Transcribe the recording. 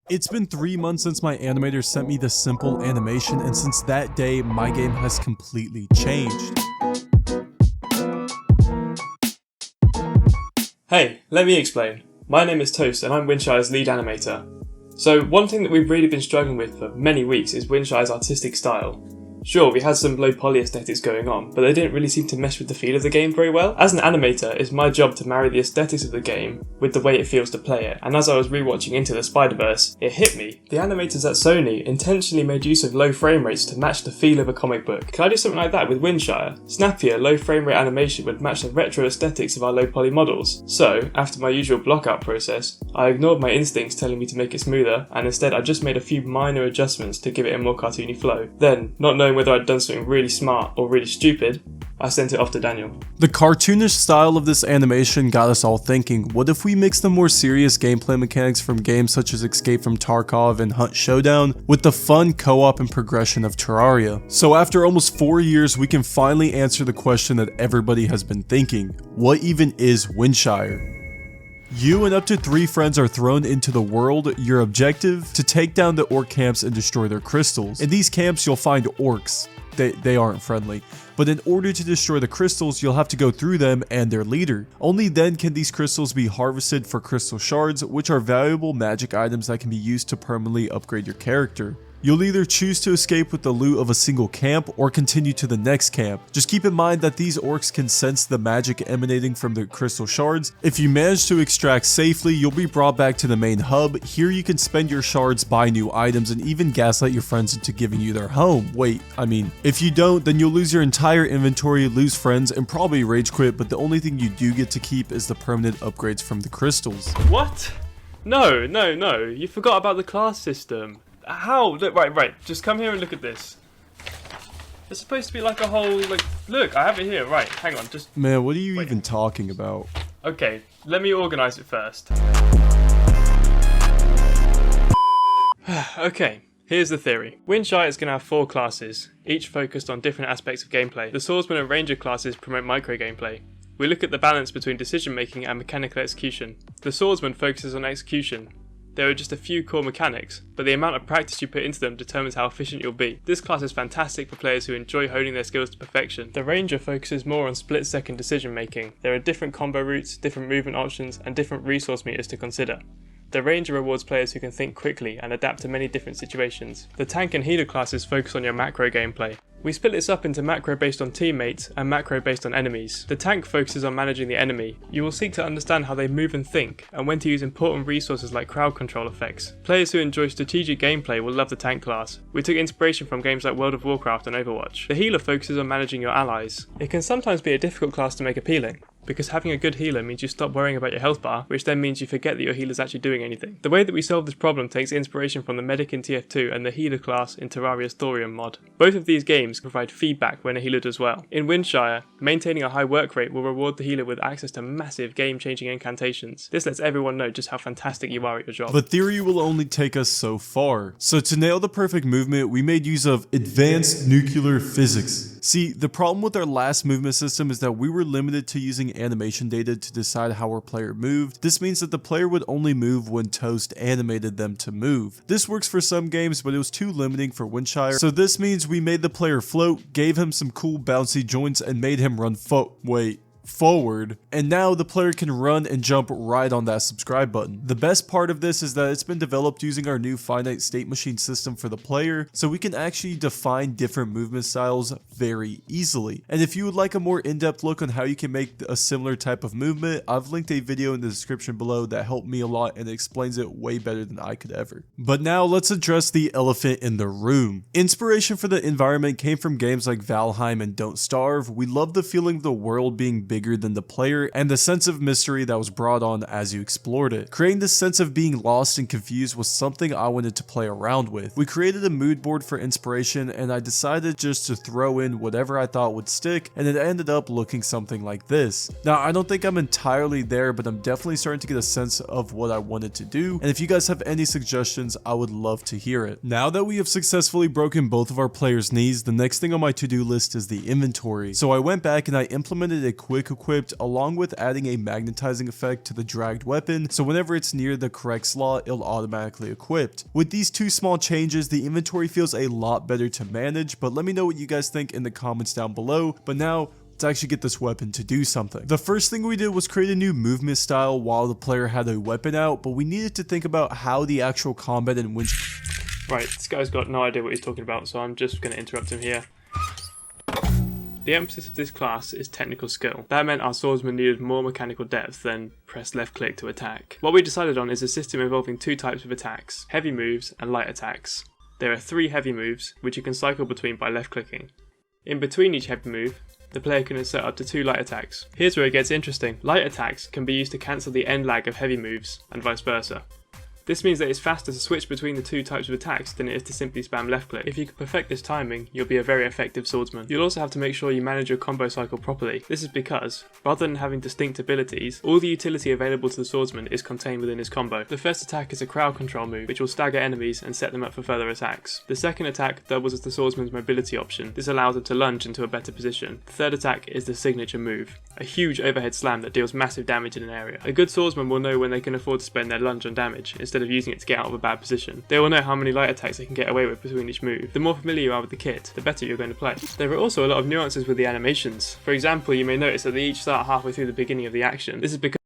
It's been 3 months since my animator sent me this simple animation, and since that day, my game has completely changed. Hey, let me explain. My name is Toast and I'm Windshire's lead animator. So one thing that we've really been struggling with for many weeks is Windshire's artistic style. Sure, we had some low poly aesthetics going on, but they didn't really seem to mesh with the feel of the game very well. As an animator, it's my job to marry the aesthetics of the game with the way it feels to play it, and as I was rewatching Into the Spider-Verse, it hit me. The animators at Sony intentionally made use of low frame rates to match the feel of a comic book. Can I do something like that with Windshire? Snappier, low frame rate animation would match the retro aesthetics of our low poly models. So, after my usual blockout process, I ignored my instincts telling me to make it smoother, and instead I just made a few minor adjustments to give it a more cartoony flow. Then, not knowing whether I'd done something really smart or really stupid, I sent it off to Daniel. The cartoonish style of this animation got us all thinking, what if we mix the more serious gameplay mechanics from games such as Escape from Tarkov and Hunt Showdown with the fun co-op and progression of Terraria? So after almost 4 years, we can finally answer the question that everybody has been thinking. What even is Windshire? You and up to 3 friends are thrown into the world. Your objective? To take down the orc camps and destroy their crystals. In these camps, you'll find orcs. They aren't friendly. But in order to destroy the crystals, you'll have to go through them and their leader. Only then can these crystals be harvested for crystal shards, which are valuable magic items that can be used to permanently upgrade your character. You'll either choose to escape with the loot of a single camp or continue to the next camp. Just keep in mind that these orcs can sense the magic emanating from the crystal shards. If you manage to extract safely, you'll be brought back to the main hub. Here you can spend your shards, buy new items, and even gaslight your friends into giving you their home. Wait, if you don't, then you'll lose your entire inventory, lose friends, and probably rage quit, but the only thing you do get to keep is the permanent upgrades from the crystals. What? No, you forgot about the class system. How? Look, right, just come here and look at this. It's supposed to be like a whole, look, I have it here, right, hang on, just... Man, what are you even talking about? Okay, let me organise it first. Okay, here's the theory. Windshire is going to have 4 classes, each focused on different aspects of gameplay. The Swordsman and Ranger classes promote micro gameplay. We look at the balance between decision making and mechanical execution. The Swordsman focuses on execution. There are just a few core mechanics, but the amount of practice you put into them determines how efficient you'll be. This class is fantastic for players who enjoy honing their skills to perfection. The Ranger focuses more on split-second decision making. There are different combo routes, different movement options, and different resource meters to consider. The Ranger rewards players who can think quickly and adapt to many different situations. The Tank and Healer classes focus on your macro gameplay. We split this up into macro based on teammates and macro based on enemies. The Tank focuses on managing the enemy. You will seek to understand how they move and think, and when to use important resources like crowd control effects. Players who enjoy strategic gameplay will love the Tank class. We took inspiration from games like World of Warcraft and Overwatch. The Healer focuses on managing your allies. It can sometimes be a difficult class to make appealing, because having a good healer means you stop worrying about your health bar, which then means you forget that your healer's actually doing anything. The way that we solve this problem takes inspiration from the Medic in TF2 and the Healer class in Terraria's Thorium mod. Both of these games provide feedback when a healer does well. In Windshire, maintaining a high work rate will reward the healer with access to massive game-changing incantations. This lets everyone know just how fantastic you are at your job. But theory will only take us so far. So to nail the perfect movement, we made use of advanced nuclear physics. See, the problem with our last movement system is that we were limited to using animation data to decide how our player moved. This means that the player would only move when Toast animated them to move. This works for some games, but it was too limiting for Windshire. So this means we made the player float, gave him some cool bouncy joints, and made him run forward, and now the player can run and jump right on that subscribe button. The best part of this is that it's been developed using our new finite state machine system for the player, so we can actually define different movement styles very easily. And if you would like a more in-depth look on how you can make a similar type of movement, I've linked a video in the description below that helped me a lot and explains it way better than I could ever. But now let's address the elephant in the room. Inspiration for the environment came from games like Valheim and Don't Starve. We love the feeling of the world being bigger than the player and the sense of mystery that was brought on as you explored it. Creating this sense of being lost and confused was something I wanted to play around with. We created a mood board for inspiration, and I decided just to throw in whatever I thought would stick, and it ended up looking something like this. Now, I don't think I'm entirely there, but I'm definitely starting to get a sense of what I wanted to do, and if you guys have any suggestions, I would love to hear it. Now that we have successfully broken both of our players' knees, the next thing on my to-do list is the inventory. So I went back and I implemented a quick strike equipped, along with adding a magnetizing effect to the dragged weapon, so whenever it's near the correct slot, it'll automatically equipped. With these two small changes, the inventory feels a lot better to manage, but let me know what you guys think in the comments down below. But now, let's actually get this weapon to do something. The first thing we did was create a new movement style while the player had a weapon out, but we needed to think about how the actual combat and Right, this guy's got no idea what he's talking about, so I'm just going to interrupt him here. The emphasis of this class is technical skill. That meant our swordsman needed more mechanical depth than press left click to attack. What we decided on is a system involving two types of attacks, heavy moves and light attacks. There are 3 heavy moves, which you can cycle between by left clicking. In between each heavy move, the player can insert up to 2 light attacks. Here's where it gets interesting. Light attacks can be used to cancel the end lag of heavy moves, and vice versa. This means that it's faster to switch between the 2 types of attacks than it is to simply spam left click. If you can perfect this timing, you'll be a very effective swordsman. You'll also have to make sure you manage your combo cycle properly. This is because, rather than having distinct abilities, all the utility available to the swordsman is contained within his combo. The first attack is a crowd control move, which will stagger enemies and set them up for further attacks. The second attack doubles as the swordsman's mobility option. This allows him to lunge into a better position. The third attack is the signature move, a huge overhead slam that deals massive damage in an area. A good swordsman will know when they can afford to spend their lunge on damage, instead of using it to get out of a bad position. They will know how many light attacks they can get away with between each move. The more familiar you are with the kit, the better you're going to play. There are also a lot of nuances with the animations. For example, you may notice that they each start halfway through the beginning of the action. This is because